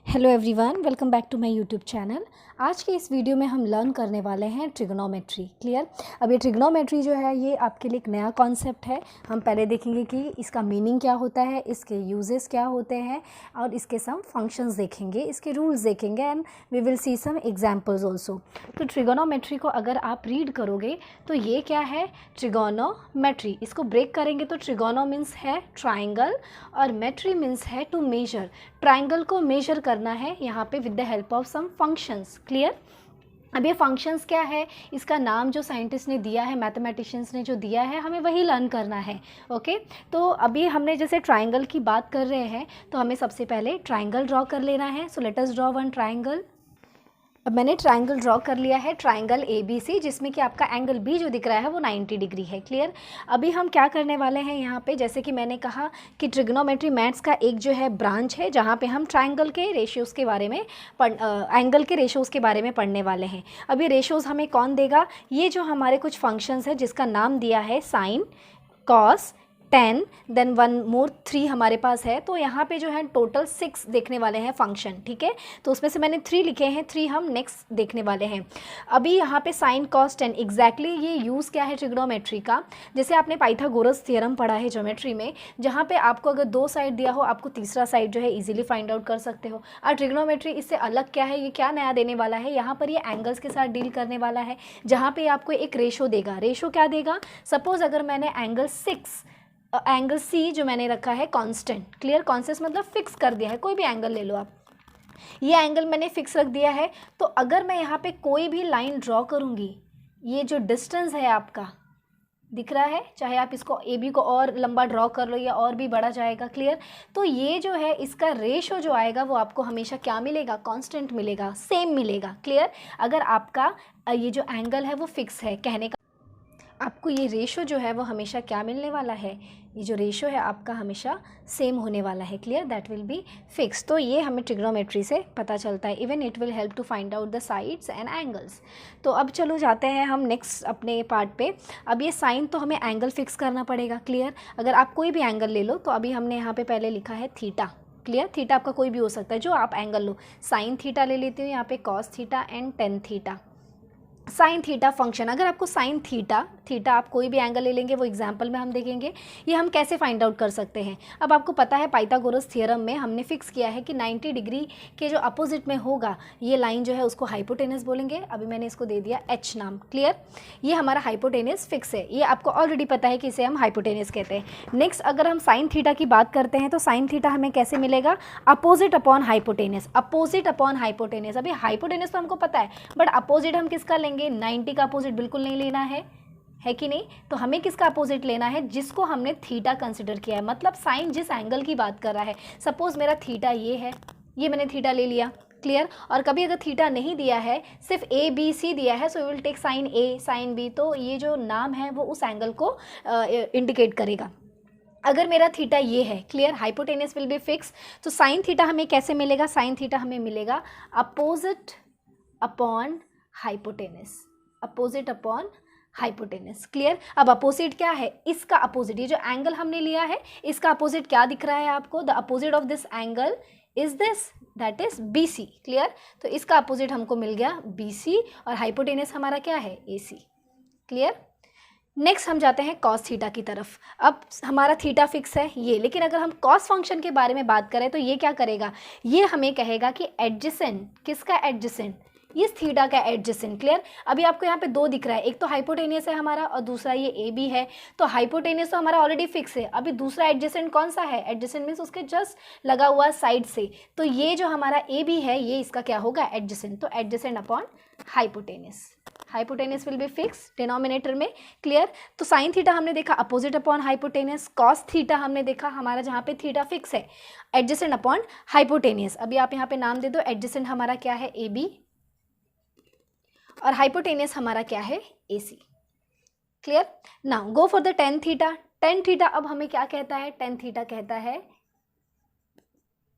Hello everyone, welcome back to my YouTube channel. आज के इस वीडियो में हम लर्न करने वाले हैं ट्रिग्नोमेट्री। क्लियर। अब ये ट्रिग्नोमेट्री जो है ये आपके लिए एक नया कॉन्सेप्ट है। हम पहले देखेंगे कि इसका मीनिंग क्या होता है, इसके यूजेस क्या होते हैं और इसके सम फंक्शंस देखेंगे, इसके रूल्स देखेंगे and we will see some examples also. तो ट्रिग्नोमेट्री को अगर आप रीड करोगे तो ये क्या है, ट्रिगोनोमेट्री। इसको ब्रेक करेंगे तो ट्रिगोनो मीन्स है ट्राइंगल और मेट्री मीन्स है टू मेजर। ट्राइंगल को मेजर करना है यहाँ पे with the help of some functions. Clear. अब ये फंक्शंस क्या है, इसका नाम जो साइंटिस्ट ने दिया है, मैथमेटिशियंस ने जो दिया है, हमें वही लर्न करना है। ओके। तो अभी हमने जैसे ट्राइंगल की बात कर रहे हैं तो हमें सबसे पहले ट्राइंगल ड्रॉ कर लेना है। So let us draw one triangle. अब मैंने ट्राइंगल ड्रॉ कर लिया है, ट्राइंगल ABC, जिसमें कि आपका एंगल B जो दिख रहा है वो 90 डिग्री है। क्लियर। अभी हम क्या करने वाले हैं यहाँ पे, जैसे कि मैंने कहा कि ट्रिग्नोमेट्री मैथ्स का एक जो है ब्रांच है जहाँ पे हम ट्राइंगल के रेशियोज़ के बारे में एंगल के रेशियोज़ के बारे में पढ़ने वाले हैं। अब ये रेशियोज़ हमें कौन देगा, ये जो हमारे कुछ फंक्शंस है जिसका नाम दिया है साइन, कॉस, 10, देन 1 मोर 3 हमारे पास है। तो यहाँ पे जो है टोटल 6 देखने वाले हैं फंक्शन। ठीक है। तो उसमें से मैंने 3 लिखे हैं, 3 हम नेक्स्ट देखने वाले हैं। अभी यहाँ पे साइन कॉस 10 एग्जैक्टली ये यूज़ क्या है ट्रिग्नोमेट्री का, जैसे आपने पाइथागोरस थ्योरम पढ़ा है ज्योमेट्री में, जहाँ पे आपको अगर 2 साइड दिया हो आपको तीसरा साइड जो है इजीली फाइंड आउट कर सकते हो। और ट्रिग्नोमेट्री इससे अलग क्या है, ये क्या नया देने वाला है, यहाँ पर ये एंगल्स के साथ डील करने वाला है, जहाँ पे आपको एक रेशो देगा। रेशो क्या देगा, सपोज अगर मैंने एंगल C जो मैंने रखा है कांस्टेंट। क्लियर। कांस्टेंट मतलब फिक्स कर दिया है, कोई भी एंगल ले लो आप, ये एंगल मैंने फिक्स रख दिया है। तो अगर मैं यहाँ पे कोई भी लाइन ड्रॉ करूँगी, ये जो डिस्टेंस है आपका दिख रहा है, चाहे आप इसको AB को और लंबा ड्रॉ कर लो या और भी बढ़ा जाएगा। क्लियर। तो ये जो है इसका रेशो जो आएगा वो आपको हमेशा क्या मिलेगा, कांस्टेंट मिलेगा, सेम मिलेगा। क्लियर। अगर आपका ये जो एंगल है वो फिक्स है, कहने का आपको ये रेशो जो है वो हमेशा क्या मिलने वाला है, ये जो रेशो है आपका हमेशा सेम होने वाला है। Clear. That will be fix. तो ये हमें ट्रिग्नोमेट्री से पता चलता है। Even it will help to find out the sides and angles. तो अब चलो जाते हैं हम नेक्स्ट अपने पार्ट पे। अब ये साइन तो हमें एंगल फिक्स करना पड़ेगा। क्लियर। अगर आप कोई भी एंगल ले लो, तो अभी हमने यहाँ पे पहले लिखा है थीटा। क्लियर। थीटा आपका कोई भी हो सकता है, जो आप एंगल लो। साइन थीटा ले लेती हूँ यहाँ पे, cos theta and tan theta. Sine theta function, अगर आपको साइन थीटा आप कोई भी एंगल ले लेंगे, वो एग्जांपल में हम देखेंगे ये हम कैसे फाइंड आउट कर सकते हैं। अब आपको पता है पाइथागोरस थ्योरम में हमने फिक्स किया है कि 90 डिग्री के जो अपोजिट में होगा ये लाइन जो है उसको हाइपोटेनस बोलेंगे। अभी मैंने इसको दे दिया H नाम। क्लियर। ये हमारा हाइपोटेनस फिक्स है, ये आपको ऑलरेडी पता है कि इसे हम हाइपोटेनस कहते हैं। नेक्स्ट अगर हम साइन थीटा की बात करते हैं तो साइन थीटा हमें कैसे मिलेगा, opposite upon hypotenuse. Opposite upon hypotenuse, अभी हाइपोटेनस तो हमको पता है, बट अपोजिट हम किसका लेंगे, 90 का अपोजिट बिल्कुल नहीं लेना है कि नहीं। तो हमें किसका अपोजिट लेना है, जिसको हमने थीटा कंसिडर किया है, मतलब साइन जिस एंगल की बात कर रहा है। सपोज मेरा थीटा ये है, ये मैंने थीटा ले लिया। क्लियर। और कभी अगर थीटा नहीं दिया है, सिर्फ ABC दिया है, so will take sine A, sine B। तो ये जो नाम है वो उस एंगल को इंडिकेट करेगा। अगर मेरा थीटा ये है, clear, hypotenuse will be fix. तो साइन थीटा हमें कैसे मिलेगा, साइन थीटा हमें मिलेगा opposite upon hypotenuse, opposite upon hypotenuse. Clear. अब अपोजिट क्या है, इसका अपोजिट, ये जो एंगल हमने लिया है इसका अपोजिट क्या दिख रहा है आपको, the opposite of this angle is this, that is BC। Clear. तो इसका अपोजिट हमको मिल गया BC और हाइपोटेनस हमारा क्या है, AC। क्लियर। नेक्स्ट हम जाते हैं कॉस थीटा की तरफ। अब हमारा थीटा फिक्स है ये, लेकिन अगर हम कॉस फंक्शन के बारे में बात करें तो ये क्या करेगा, ये हमें कहेगा कि एडजेसेंट, किसका एडजेसेंट, इस थीटा का एडजेसेंट। क्लियर। अभी आपको यहाँ पे 2 दिख रहा है, एक तो हाइपोटेनियस है हमारा और दूसरा ये AB है। तो हाइपोटेनियस तो हमारा ऑलरेडी फिक्स है, अभी दूसरा एडजेसेंट कौन सा है, एडजेसेंट मीन्स उसके जस्ट लगा हुआ साइड से। तो ये जो हमारा AB है ये इसका क्या होगा, एडजेसेंट। तो adjacent upon hypotenuse, hypotenuse will be fix denominator में। क्लियर। तो साइन थीटा हमने देखा opposite upon hypotenuse, cos theta हमने देखा हमारा जहाँ पे थीटा फिक्स है, एडजेसेंट अपॉन हाइपोटेनियस। अभी आप यहाँ पे नाम दे दो, एडजेसेंट हमारा क्या है, AB, और हाइपोटेनस हमारा क्या है, AC। Clear. Now go for the tan theta. Tan theta अब हमें क्या कहता है, टेन थीटा कहता है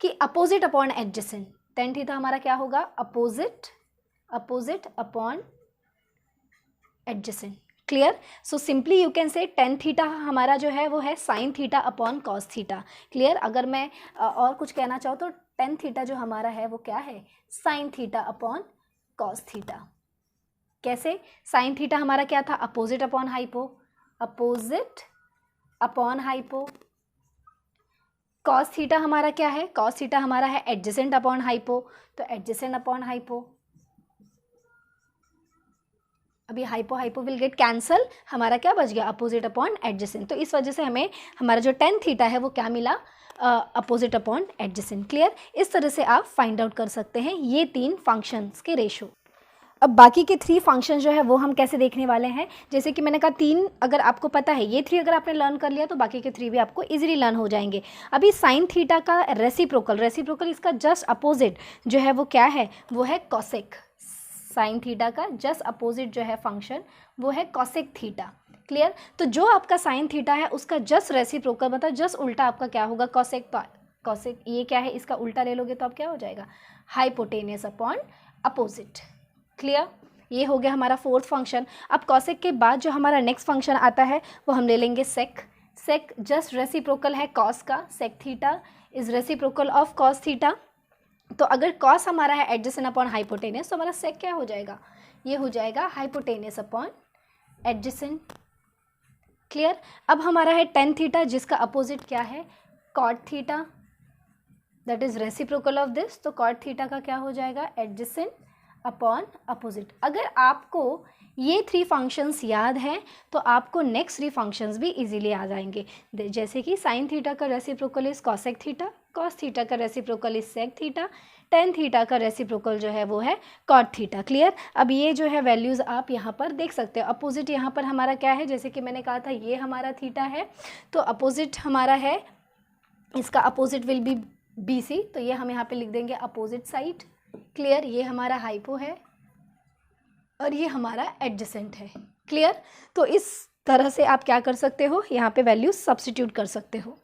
कि opposite upon adjacent. Tan theta हमारा क्या होगा, opposite upon adjacent. Clear. So simply you can say tan theta हमारा जो है वो है sine theta upon cos theta. Clear. अगर मैं और कुछ कहना चाहूँ तो टेन थीटा जो हमारा है वो क्या है, sine theta upon cos theta. कैसे, साइन थीटा हमारा क्या था, opposite upon hypo, opposite upon hypo. Cos theta हमारा क्या है, कॉस थीटा हमारा है एडजेसेंट अपॉन हाइपो, तो एडजेसेंट अपॉन हाइपो। अभी hypo hypo will get cancel, हमारा क्या बच गया, अपोजिट अपॉन एडजेसेंट। तो इस वजह से हमें हमारा जो टेन थीटा है वो क्या मिला, अपोजिट अपॉन एडजेसेंट। क्लियर, इस तरह से आप फाइंड आउट कर सकते हैं ये तीन फंक्शंस के रेशो। अब बाकी के थ्री फंक्शन जो है वो हम कैसे देखने वाले हैं, जैसे कि मैंने कहा तीन अगर आपको पता है, ये थ्री अगर आपने लर्न कर लिया तो बाकी के थ्री भी आपको इजीली लर्न हो जाएंगे। अभी साइन थीटा का रेसिप्रोकल, रेसिप्रोकल इसका जस्ट अपोजिट जो है वो क्या है, वो है कॉसेक। साइन थीटा का जस्ट अपोजिट जो है फंक्शन वो है कॉसेक थीटा। क्लियर, तो जो आपका साइन थीटा है उसका जस्ट रेसिप्रोकल मतलब जस्ट उल्टा आपका क्या होगा, कॉसेक। तो कॉसेक ये क्या है, इसका उल्टा ले लोगे तो आप क्या हो जाएगा, हाइपोटेनियस अपॉन अपोजिट। क्लियर, ये हो गया हमारा फोर्थ फंक्शन। अब कॉसेक के बाद जो हमारा नेक्स्ट फंक्शन आता है वो हम ले लेंगे सेक। सेक जस्ट रेसिप्रोकल है कॉस का, sec theta is reciprocal of cos theta. तो अगर कॉस हमारा है एडजेसेंट अपॉन हाइपोटेनियस तो हमारा सेक क्या हो जाएगा, ये हो जाएगा हाइपोटेनियस अपॉन एडजेसेंट। क्लियर, अब हमारा है टेन थीटा जिसका अपोजिट क्या है, cot theta, that is reciprocal of this. तो कॉट थीटा का क्या हो जाएगा, एडजेसेंट अपॉन अपोजिट। अगर आपको ये थ्री फंक्शंस याद हैं तो आपको नेक्स्ट थ्री फंक्शंस भी इजीली आ जाएंगे। जैसे कि साइन थीटा का reciprocal is cosec theta, cos theta का reciprocal is sec theta, tan theta का रेसिप्रोकल जो है वो है कॉट थीटा। क्लियर, अब ये जो है वैल्यूज़ आप यहाँ पर देख सकते हो। अपोजिट यहाँ पर हमारा क्या है, जैसे कि मैंने कहा था ये हमारा थीटा है, तो अपोजिट हमारा है, इसका opposite will be B C, तो ये हम यहाँ पे लिख देंगे अपोजिट साइड। क्लियर, ये हमारा हाइपो है और ये हमारा एडजेसेंट है। क्लियर, तो इस तरह से आप क्या कर सकते हो, यहाँ पे वैल्यूज सब्स्टिट्यूट कर सकते हो।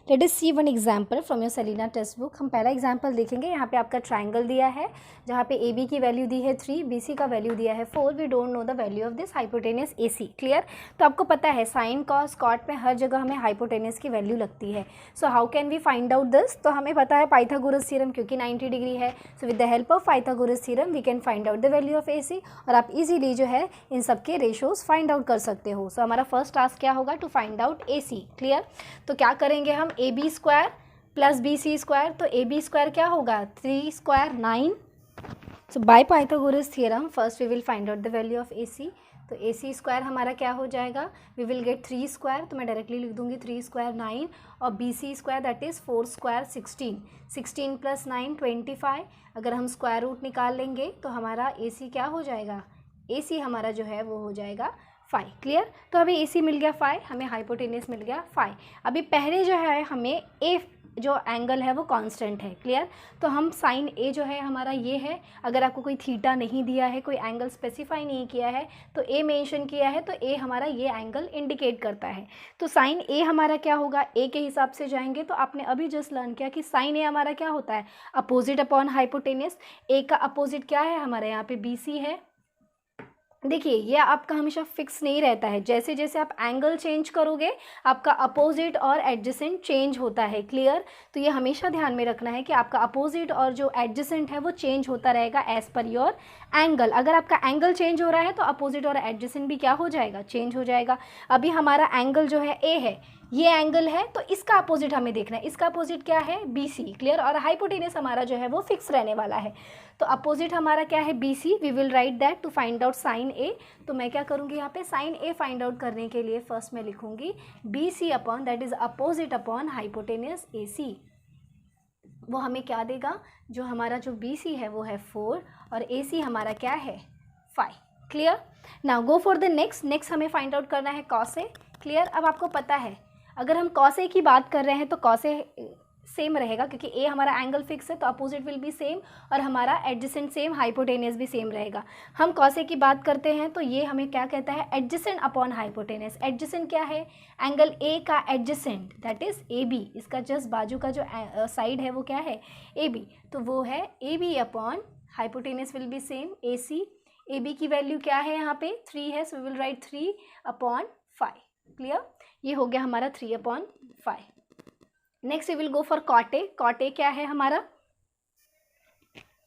Let us see one example from your Selina text book. हम पहला एग्जाम्पल देखेंगे। यहाँ पे आपका ट्राइंगल दिया है जहाँ पे ए बी की वैल्यू दी है 3, बी सी का वैल्यू दिया है 4। We don't know the value of this hypotenuse A C. Clear, तो आपको पता है साइन कॉस कॉट में हर जगह हमें हाइपोटेनियस की वैल्यू लगती है। So how can we find out this, तो हमें पता है पाइथागोरस थ्योरम, क्योंकि 90 डिग्री है। So with the help of Pythagoras theorem we can find out the value of A C, और आप इजीली जो है इन सबके रेशोज फाइंड आउट कर सकते हो। सो हमारा फर्स्ट टास्क क्या होगा, to find out A C. Clear, तो क्या करेंगे हम, A B square plus B C square, तो ए बी स्क्वायर क्या होगा, 3 square 9। So by Pythagoras theorem first we will find out the value of A C. तो A C square हमारा क्या हो जाएगा, वी विल गेट 3 स्क्वायर, तो मैं डायरेक्टली लिख दूंगी 3 स्क्वायर 9, और B C square that is 4 square 16, 16 plus 9 25। अगर हम स्क्वायर रूट निकाल लेंगे तो हमारा ए सी क्या हो जाएगा, ए सी हमारा जो है वो हो जाएगा 5। क्लियर, तो अभी ए सी मिल गया 5, हमें हाइपोटेनियस मिल गया 5। अभी पहले जो है हमें ए जो एंगल है वो कांस्टेंट है। क्लियर, तो हम साइन ए जो है हमारा ये है, अगर आपको कोई थीटा नहीं दिया है, कोई एंगल स्पेसिफाई नहीं किया है, तो ए मेंशन किया है, तो ए हमारा ये एंगल इंडिकेट करता है। तो साइन ए हमारा क्या होगा, ए के हिसाब से जाएंगे। तो आपने अभी जस्ट लर्न किया कि साइन ए हमारा क्या होता है, अपोजिट अपॉन हाइपोटेनियस। ए का अपोजिट क्या है हमारे यहाँ पे, बी सी है। देखिए ये आपका हमेशा फिक्स नहीं रहता है, जैसे जैसे आप एंगल चेंज करोगे आपका अपोजिट और एडजेसेंट चेंज होता है। क्लियर, तो ये हमेशा ध्यान में रखना है कि आपका अपोजिट और जो एडजेसेंट है वो चेंज होता रहेगा एज पर योर एंगल। अगर आपका एंगल चेंज हो रहा है तो अपोजिट और एडजेसेंट भी क्या हो जाएगा, चेंज हो जाएगा। अभी हमारा एंगल जो है ए है, ये एंगल है, तो इसका अपोजिट हमें देखना है, इसका अपोजिट क्या है, बी सी। क्लियर, और हाइपोटेनियस हमारा जो है वो फिक्स रहने वाला है। तो अपोजिट हमारा क्या है, B C. We will write that to find out sine A. तो मैं क्या करूँगी यहाँ पे, साइन ए फाइंड आउट करने के लिए फर्स्ट मैं लिखूँगी B C upon that is opposite upon hypotenuse A C. वो हमें क्या देगा, जो हमारा जो बी सी है वो है 4 और ए सी हमारा क्या है 5। Clear, now go for the next हमें फाइंड आउट करना है कॉस ए। क्लियर, अब आपको पता है अगर हम कॉस ए की बात कर रहे हैं तो कॉस ए सेम रहेगा, क्योंकि ए हमारा एंगल फिक्स है तो अपोजिट विल बी सेम, और हमारा एडजेसेंट सेम, हाइपोटेनियस भी सेम रहेगा। हम कॉस ए की बात करते हैं तो ये हमें क्या कहता है, एडजेसेंट अपॉन हाइपोटेनियस। एडजेसेंट क्या है, एंगल ए का adjacent that is A B, इसका जस्ट बाजू का जो साइड है वो क्या है, ए बी, तो वो है A B upon hypotenuse will be same A C. A B की वैल्यू क्या है यहाँ पे 3 है, so we will write 3 upon 5। Clear, ये हो गया हमारा 3 upon 5। Next we will go for cot A. Cot A क्या है हमारा,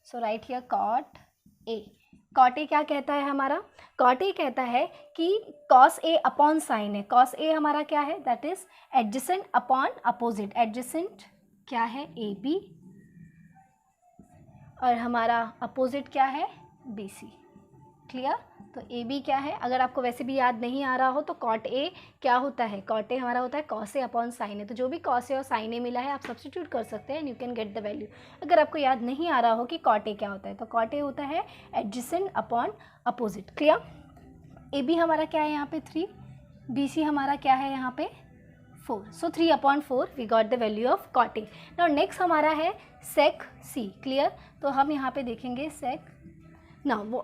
so write here cot A. Cot A क्या कहता है हमारा, कॉट ए कहता है कि cos A upon sign A. Cos A हमारा क्या है, that is adjacent upon opposite. Adjacent क्या है, ए बी, और हमारा अपोजिट क्या है, बी सी। क्लियर। तो ए बी क्या है, अगर आपको वैसे भी याद नहीं आ रहा हो तो कॉट ए क्या होता है, कॉट ए हमारा होता है cos A upon sign A. तो जो भी कॉस ए और साइन ए मिला है आप सब्स्टिट्यूट कर सकते हैं and you can get the value. अगर आपको याद नहीं आ रहा हो कि कॉट ए क्या होता है, तो कॉट ए होता है adjacent upon opposite. Clear. A B हमारा क्या है यहाँ पे 3, बी सी हमारा क्या है यहाँ पे 4। So 3/4 we got the value of cot A. Now next हमारा है सेक सी। क्लियर। तो हम यहाँ पे देखेंगे sec. Now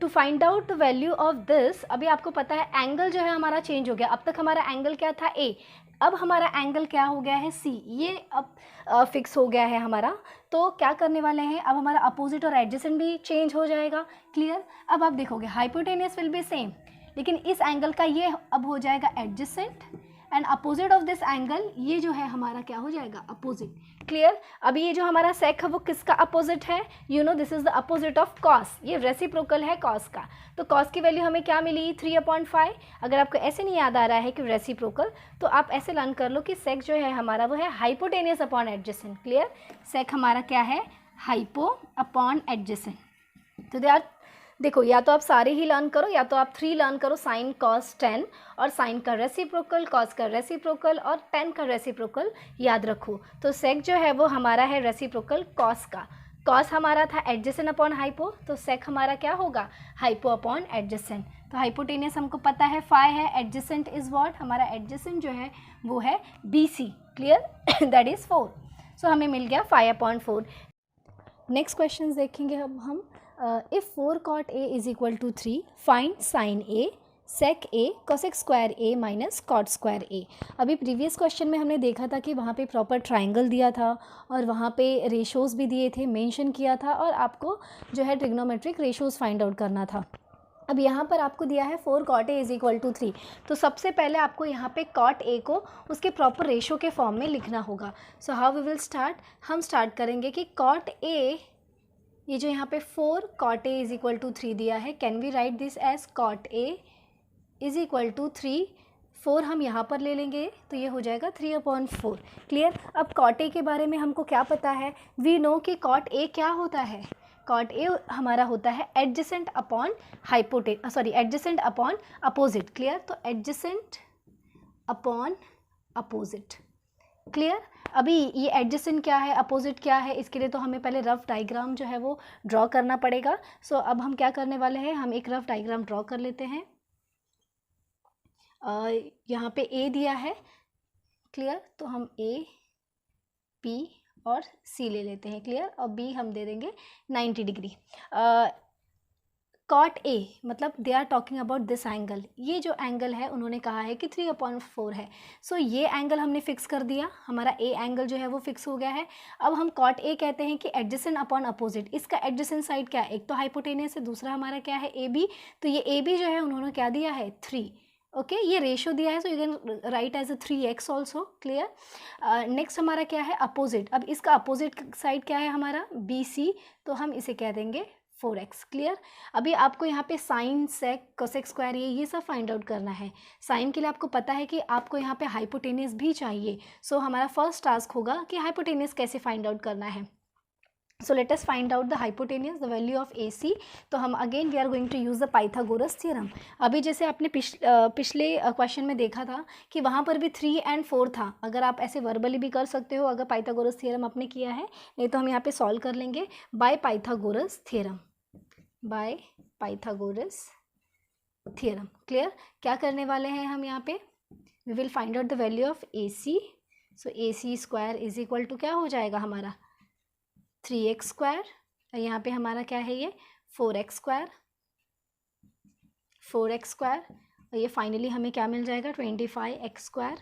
to find out the value of this, अभी आपको पता है एंगल जो है हमारा चेंज हो गया। अब तक हमारा एंगल क्या था, ए, अब हमारा एंगल क्या हो गया है, सी। ये अब फिक्स हो गया है हमारा। तो क्या करने वाले हैं, अब हमारा अपोजिट और एडजेसेंट भी चेंज हो जाएगा। क्लियर। अब आप देखोगे हाइपोटेनियस विल बी सेम, लेकिन इस एंगल का ये अब हो जाएगा adjacent and opposite of this angle ये जो है हमारा क्या हो जाएगा, अपोजिट। क्लियर। अभी ये जो हमारा सेक है वो किसका अपोजिट है, you know this is the opposite of cos. ये रेसिप्रोकल है कॉस का। तो कॉस की वैल्यू हमें क्या मिली 3/5। अगर आपको ऐसे नहीं याद आ रहा है कि रेसिप्रोकल, तो आप ऐसे लर्न कर लो कि सेक जो है हमारा वो है हाइपोटेनियस अपॉन एडजेसेंट। क्लियर। सेक हमारा क्या है, हाइपो अपॉन एडजेसेंट। तो दे आर, देखो या तो आप सारे ही लर्न करो या तो आप 3 लर्न करो, साइन कॉस टेन, और साइन का रेसिप्रोकल, कॉस का रेसिप्रोकल और टेन का रेसिप्रोकल याद रखो। तो सेक जो है वो हमारा है रेसिप्रोकल कॉस का। कॉस हमारा था एडजेसेंट अपॉन हाइपो, तो सेक हमारा क्या होगा, हाइपो अपॉन एडजेसेंट। तो हाइपोटेनियस हमको पता है 5 है, एडजेसेंट इज व्हाट, हमारा एडजेसेंट जो है वो है B C. Clear. That is 4। So हमें मिल गया 5/4। नेक्स्ट क्वेश्चन देखेंगे अब हम। If 4 cot a is equal to 3, find sine A, sec A, cosec square A minus cot square A. अभी प्रीवियस क्वेश्चन में हमने देखा था कि वहाँ पे प्रॉपर ट्राइंगल दिया था और वहाँ पे रेशोज़ भी दिए थे, मेंशन किया था, और आपको जो है ट्रिग्नोमेट्रिक रेशोज़ फाइंड आउट करना था। अब यहाँ पर आपको दिया है 4 cot a is equal to 3। तो सबसे पहले आपको यहाँ पे cot a को उसके प्रॉपर रेशो के फॉर्म में लिखना होगा। So how we will start, हम स्टार्ट करेंगे कि cot a, ये जो यहाँ पे 4 cot a is equal to 3 दिया है, can we write this as cot a is equal to 3। 4 हम यहाँ पर ले लेंगे तो ये हो जाएगा 3/4। क्लियर। अब cot a के बारे में हमको क्या पता है, वी नो कि cot a क्या होता है, cot a हमारा होता है adjacent upon adjacent upon opposite. Clear. तो एडजेसेंट अपॉन अपोजिट। क्लियर। अभी ये एडजेसेंट क्या है, अपोजिट क्या है, इसके लिए तो हमें पहले रफ डायग्राम जो है वो ड्रॉ करना पड़ेगा। सो अब हम क्या करने वाले हैं, हम एक रफ डायग्राम ड्रॉ कर लेते हैं। यहाँ पे ए दिया है। क्लियर। तो हम ए, पी और सी ले लेते हैं। क्लियर। और बी हम दे देंगे 90 डिग्री। cot a मतलब they are talking about this angle. ये जो एंगल है उन्होंने कहा है कि 3/4 है। सो ये एंगल हमने फिक्स कर दिया, हमारा a एंगल जो है वो फिक्स हो गया है। अब हम cot a कहते हैं कि एडजेसेंट अपॉन अपोजिट। इसका एडजेसेंट साइड क्या है, एक तो हाइपोटेनियस है, दूसरा हमारा क्या है ab। तो ये ab जो है उन्होंने क्या दिया है 3। ओके ये रेशो दिया है, so you can write as a 3x also. Clear. Next हमारा क्या है अपोजिट। अब इसका अपोजिट साइड क्या है हमारा BC, तो हम इसे कह देंगे 4x। क्लियर। अभी आपको यहाँ पे साइन, सेक, कोसेक स्क्वायर ये सब फाइंड आउट करना है। साइन के लिए आपको पता है कि आपको यहाँ पे हाइपोटेनियस भी चाहिए। सो हमारा फर्स्ट टास्क होगा कि हाइपोटेनियस कैसे फाइंड आउट करना है। So let us find out the hypotenuse, the value of AC। तो हम again we are going to use the Pythagoras theorem. अभी जैसे आपने पिछले क्वेश्चन में देखा था कि वहाँ पर भी 3 and 4 था। अगर आप ऐसे वर्बली भी कर सकते हो अगर पाइथागोरस थ्योरम आपने किया है, नहीं तो हम यहाँ पे सॉल्व कर लेंगे by Pythagoras theorem, by Pythagoras theorem. Clear. क्या करने वाले हैं हम यहाँ पे, we will find out the value of AC। So AC square is equal to क्या हो जाएगा हमारा 3x स्क्वायर, यहाँ पे हमारा क्या है ये 4x स्क्वायर, 4x स्क्वायर, और ये फाइनली हमें क्या मिल जाएगा 25x स्क्वायर।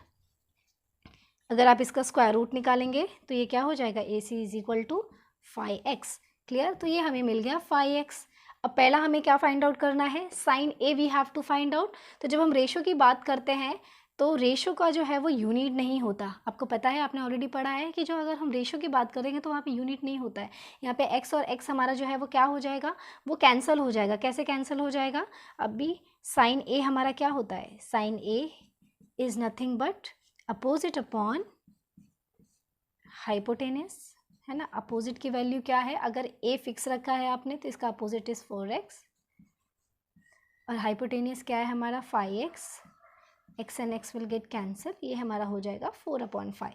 अगर आप इसका स्क्वायर रूट निकालेंगे तो ये क्या हो जाएगा AC is equal to 5x। Clear. तो ये हमें मिल गया 5x। अब पहला हमें क्या फाइंड आउट करना है, sine A we have to find out. तो जब हम रेशो की बात करते हैं तो रेशो का जो है वो यूनिट नहीं होता। आपको पता है, आपने ऑलरेडी पढ़ा है कि जो अगर हम रेशो की बात करेंगे तो वहाँ पे यूनिट नहीं होता है। यहाँ पे x और x हमारा जो है वो क्या हो जाएगा, वो कैंसिल हो जाएगा। कैसे कैंसिल हो जाएगा, अभी साइन a हमारा क्या होता है, sine a is nothing but opposite upon hypotenuse, है ना। अपोजिट की वैल्यू क्या है, अगर a फिक्स रखा है आपने तो इसका अपोजिट इज़ 4x, और हाइपोटेनियस क्या है हमारा 5x, x and x will get cancel, ये हमारा हो जाएगा 4/5।